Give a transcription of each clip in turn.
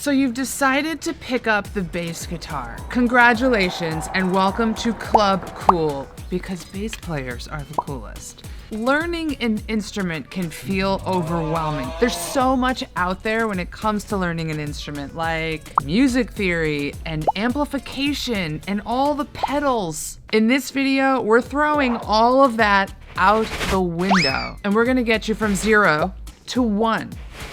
So you've decided to pick up the bass guitar. Congratulations and welcome to Club Cool, because bass players are the coolest. Learning an instrument can feel overwhelming. There's so much out there when it comes to learning an instrument, like music theory and amplification and all the pedals. In this video, we're throwing all of that out the window, and we're gonna get you from 0 to 1,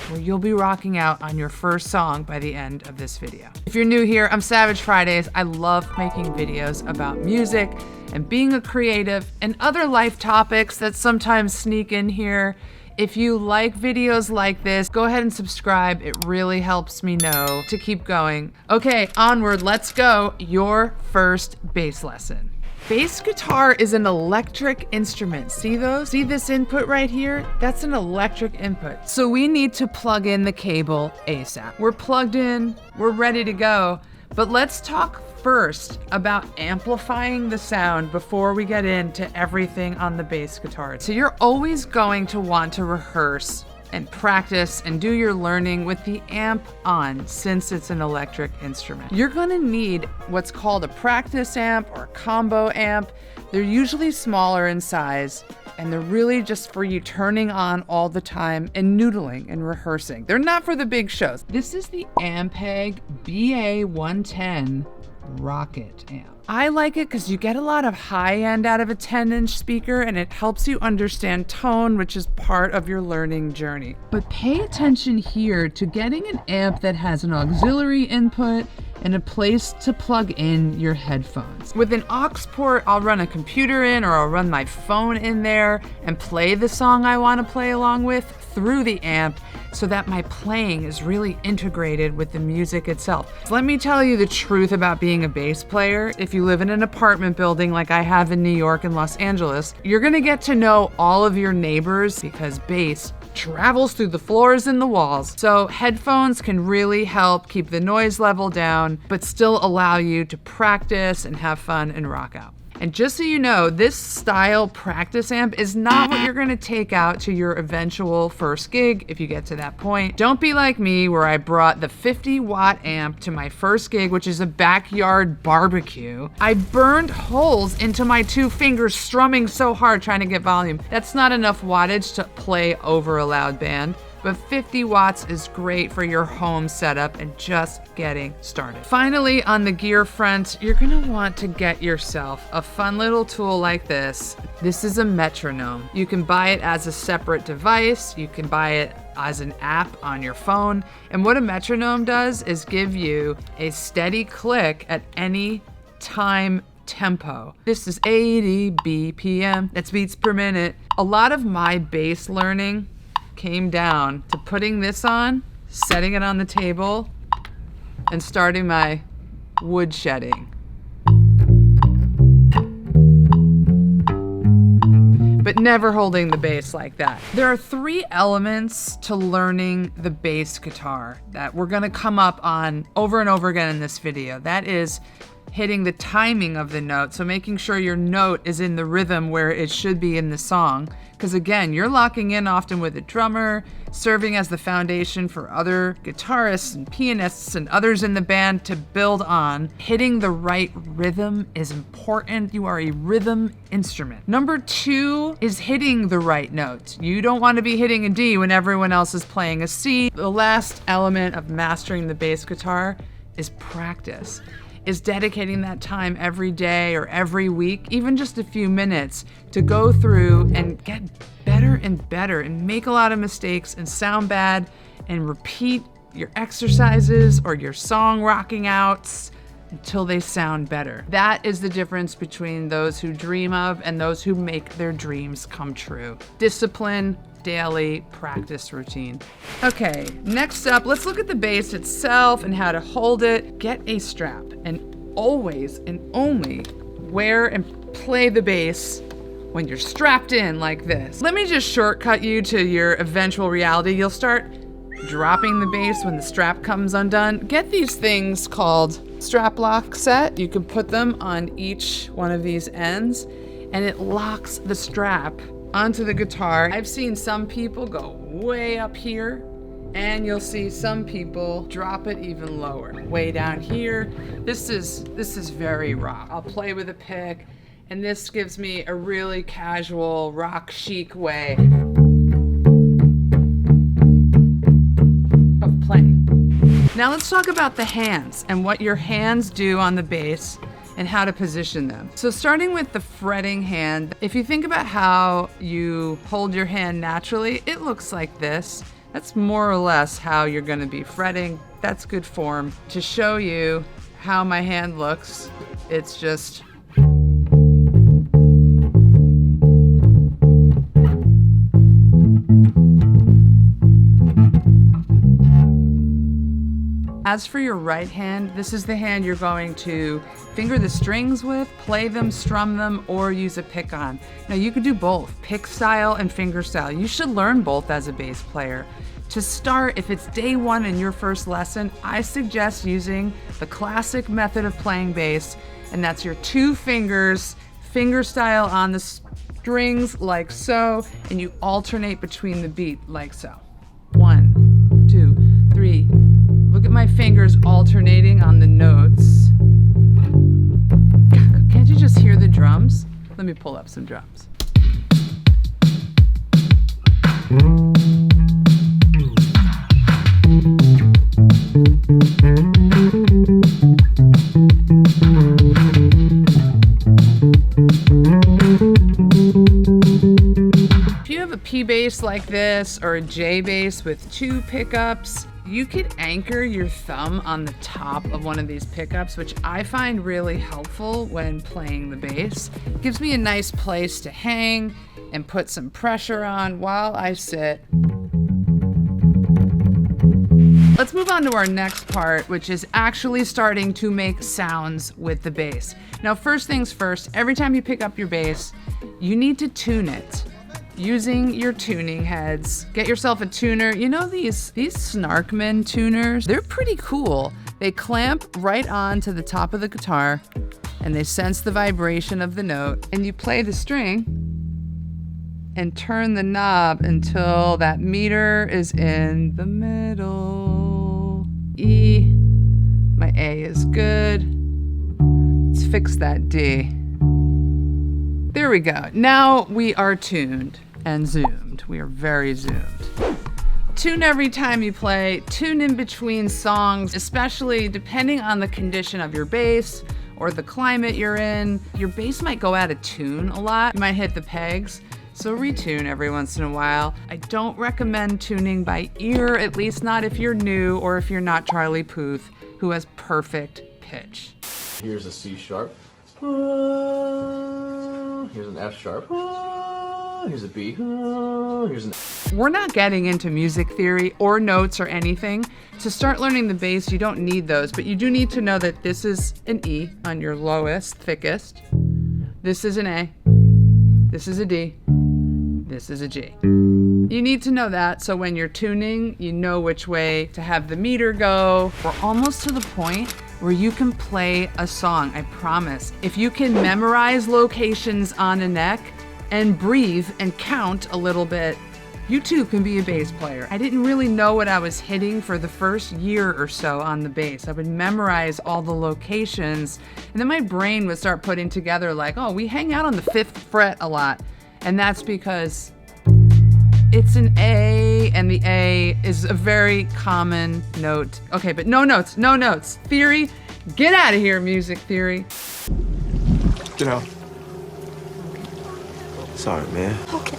where you'll be rocking out on your first song by the end of this video. If you're new here, I'm Savage Fridays. I love making videos about music and being a creative and other life topics that sometimes sneak in here. If you like videos like this, go ahead and subscribe. It really helps me know to keep going. Okay, onward, let's go. Your first bass lesson. Bass guitar is an electric instrument. See those? See this input right here? That's an electric input. So we need to plug in the cable ASAP. We're plugged in, we're ready to go, but let's talk first about amplifying the sound before we get into everything on the bass guitar. So you're always going to want to rehearse and practice and do your learning with the amp on, since it's an electric instrument. You're gonna need what's called a practice amp or a combo amp. They're usually smaller in size, and they're really just for you turning on all the time and noodling and rehearsing. They're not for the big shows. This is the Ampeg BA110 Rocket amp. I like it because you get a lot of high end out of a 10-inch speaker, and it helps you understand tone, which is part of your learning journey. But pay attention here to getting an amp that has an auxiliary input and a place to plug in your headphones. With an aux port, I'll run a computer in, or I'll run my phone in there and play the song I want to play along with through the amp, so that my playing is really integrated with the music itself. So let me tell you the truth about being a bass player. If you live in an apartment building like I have in New York and Los Angeles, you're gonna get to know all of your neighbors, because bass travels through the floors and the walls. So headphones can really help keep the noise level down, but still allow you to practice and have fun and rock out. And just so you know, this style practice amp is not what you're gonna take out to your eventual first gig if you get to that point. Don't be like me, where I brought the 50-watt amp to my first gig, which is a backyard barbecue. I burned holes into my 2 fingers strumming so hard trying to get volume. That's not enough wattage to play over a loud band. But 50 watts is great for your home setup and just getting started. Finally, on the gear front, you're gonna want to get yourself a fun little tool like this. This is a metronome. You can buy it as a separate device. You can buy it as an app on your phone. And what a metronome does is give you a steady click at any time tempo. This is 80 BPM, that's beats per minute. A lot of my bass learning came down to putting this on, setting it on the table, and starting my wood shedding. But never holding the bass like that. There are 3 elements to learning the bass guitar that we're gonna come up on over and over again in this video. That is hitting the timing of the note, so making sure your note is in the rhythm where it should be in the song. Because again, you're locking in often with a drummer, serving as the foundation for other guitarists and pianists and others in the band to build on. Hitting the right rhythm is important. You are a rhythm instrument. Number 2 is hitting the right notes. You don't want to be hitting a D when everyone else is playing a C. The last element of mastering the bass guitar is practice. Is dedicating that time every day or every week, even just a few minutes, to go through and get better and better and make a lot of mistakes and sound bad and repeat your exercises or your song rocking outs until they sound better. That is the difference between those who dream of and those who make their dreams come true. Discipline, daily practice routine. Okay, next up, let's look at the bass itself and how to hold it. Get a strap, and always and only wear and play the bass when you're strapped in like this. Let me just shortcut you to your eventual reality. You'll start dropping the bass when the strap comes undone. Get these things called strap lock set. You can put them on each one of these ends, and it locks the strap onto the guitar. I've seen some people go way up here And you'll see some people drop it even lower, way down here. This is very rock. I'll play with a pick, and this gives me a really casual, rock chic way of playing. Now let's talk about the hands and what your hands do on the bass and how to position them. So starting with the fretting hand, if you think about how you hold your hand naturally, it looks like this. That's more or less how you're gonna be fretting. That's good form. To show you how my hand looks, it's just As for your right hand, this is the hand you're going to finger the strings with, play them, strum them, or use a pick on. Now you could do both, pick style and finger style. You should learn both as a bass player. To start, if it's day one in your first lesson, I suggest using the classic method of playing bass, and that's your 2 fingers, finger style on the strings like so, and you alternate between the beat like so. 1, 2, 3. Look at my fingers alternating on the notes. Can't you just hear the drums? Let me pull up some drums. If you have a P bass like this or a J bass with 2 pickups, you could anchor your thumb on the top of one of these pickups, which I find really helpful when playing the bass. It gives me a nice place to hang and put some pressure on while I sit. Let's move on to our next part, which is actually starting to make sounds with the bass. Now, first things first, every time you pick up your bass, you need to tune it. Using your tuning heads. Get yourself a tuner. You know these Snarkman tuners? They're pretty cool. They clamp right on to the top of the guitar and they sense the vibration of the note, and you play the string and turn the knob until that meter is in the middle. E, my A is good. Let's fix that D. There we go. Now we are tuned and zoomed. We are very zoomed. Tune every time you play, tune in between songs, especially depending on the condition of your bass or the climate you're in. Your bass might go out of tune a lot. You might hit the pegs, so retune every once in a while. I don't recommend tuning by ear, at least not if you're new or if you're not Charlie Puth, who has perfect pitch. Here's a C sharp. Here's an F sharp. Here's a B. Here's an... We're not getting into music theory or notes or anything. To start learning the bass, you don't need those, but you do need to know that this is an E on your lowest, thickest. This is an A. This is a D. This is a G. You need to know that, so when you're tuning, you know which way to have the meter go. We're almost to the point where you can play a song, I promise. If you can memorize locations on a neck and breathe and count a little bit, you too can be a bass player. I didn't really know what I was hitting for the first year or so on the bass. I would memorize all the locations, and then my brain would start putting together like, oh, we hang out on the 5th fret a lot. And that's because it's an A, and the A is a very common note. Okay, but no notes, no notes. Theory, get out of here, music theory. Get out. Sorry, man. Okay.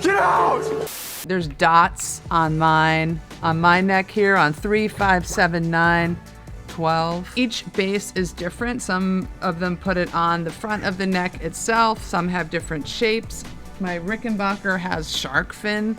Get out! There's dots on mine, on my neck here, on 3, 5, 7, 9, 12. Each bass is different. Some of them put it on the front of the neck itself. Some have different shapes. My Rickenbacker has shark fin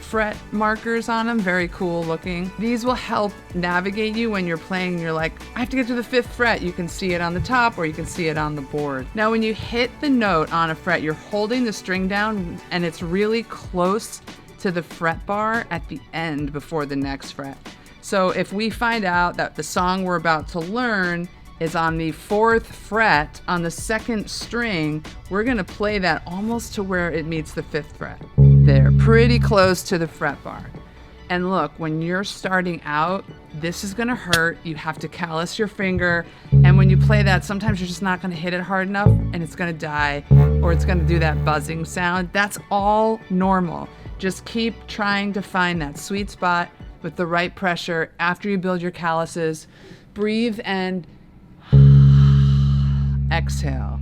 fret markers on them, very cool looking. These will help navigate you when you're playing. You're like, I have to get to the 5th fret. You can see it on the top or you can see it on the board. Now, when you hit the note on a fret, you're holding the string down and it's really close to the fret bar at the end before the next fret. So if we find out that the song we're about to learn is on the 4th fret on the 2nd string, we're gonna play that almost to where it meets the 5th fret. There, pretty close to the fret bar. And look, when you're starting out, this is gonna hurt. You have to callus your finger. And when you play that, sometimes you're just not gonna hit it hard enough and it's gonna die, or it's gonna do that buzzing sound. That's all normal. Just keep trying to find that sweet spot with the right pressure after you build your calluses. Breathe and exhale.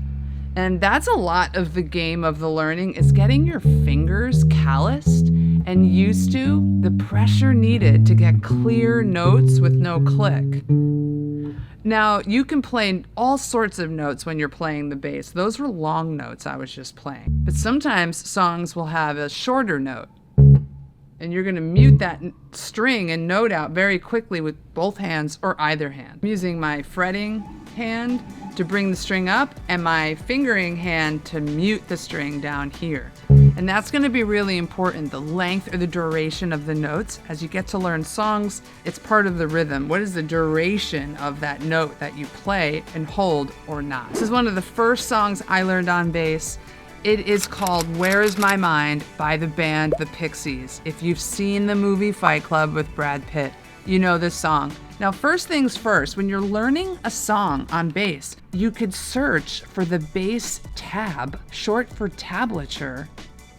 And that's a lot of the game of the learning, is getting your fingers calloused and used to the pressure needed to get clear notes with no click. Now, you can play all sorts of notes when you're playing the bass. Those were long notes I was just playing. But sometimes songs will have a shorter note. And you're gonna mute that string and note out very quickly with both hands or either hand. I'm using my fretting hand to bring the string up and my fingering hand to mute the string down here. And that's gonna be really important, the length or the duration of the notes. As you get to learn songs, it's part of the rhythm. What is the duration of that note that you play and hold or not? This is one of the first songs I learned on bass. It is called Where Is My Mind by the band The Pixies. If you've seen the movie Fight Club with Brad Pitt, you know this song. Now, first things first, when you're learning a song on bass, you could search for the bass tab, short for tablature,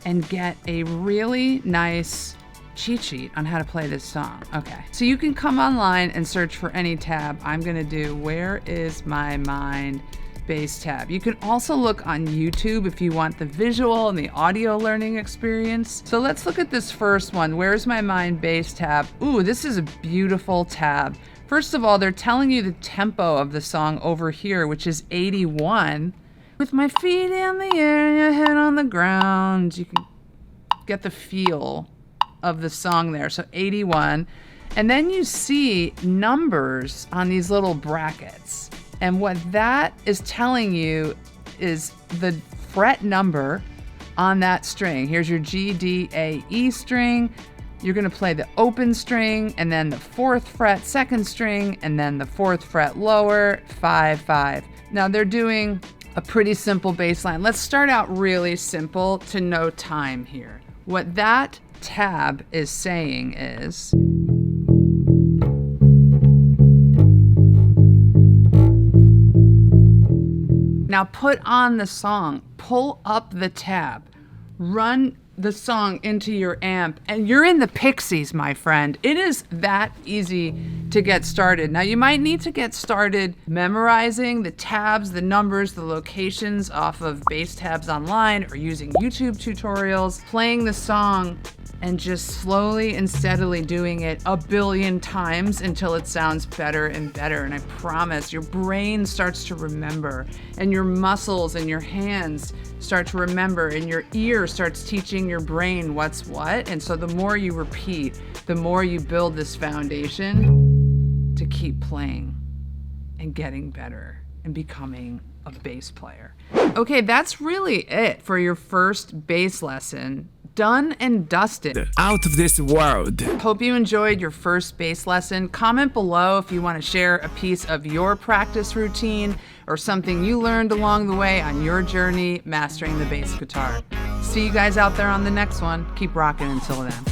and get a really nice cheat sheet on how to play this song. Okay, so you can come online and search for any tab. I'm gonna do Where Is My Mind bass tab. You can also look on YouTube if you want the visual and the audio learning experience. So let's look at this first one, Where's My Mind bass tab. Ooh, this is a beautiful tab. First of all, they're telling you the tempo of the song over here, which is 81. With my feet in the air and your head on the ground, you can get the feel of the song there. So 81. And then you see numbers on these little brackets. And what that is telling you is the fret number on that string. Here's your G, D, A, E string. You're gonna play the open string and then the 4th fret, 2nd string, and then the 4th fret lower, 5, 5. Now they're doing a pretty simple bass line. Let's start out really simple to know time here. What that tab is saying is, now put on the song, pull up the tab, run the song into your amp, and you're in the Pixies, my friend. It is that easy to get started. Now you might need to get started memorizing the tabs, the numbers, the locations off of bass tabs online or using YouTube tutorials, playing the song and just slowly and steadily doing it a billion times until it sounds better and better. And I promise your brain starts to remember, and your muscles and your hands start to remember, and your ear starts teaching your brain what's what. And so the more you repeat, the more you build this foundation to keep playing and getting better and becoming a bass player. Okay, that's really it for your first bass lesson. Done and dusted. Out of this world. Hope you enjoyed your first bass lesson. Comment below if you want to share a piece of your practice routine or something you learned along the way on your journey mastering the bass guitar. See you guys out there on the next one. Keep rocking until then.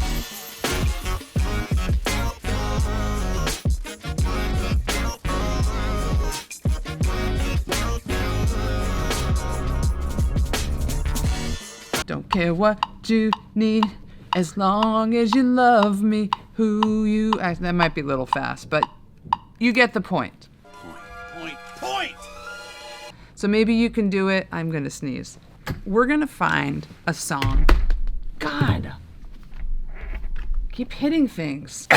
Don't care what you need, as long as you love me, who you... That might be a little fast, but you get the point. Point! So maybe you can do it. I'm gonna sneeze. We're gonna find a song. God! Keep hitting things.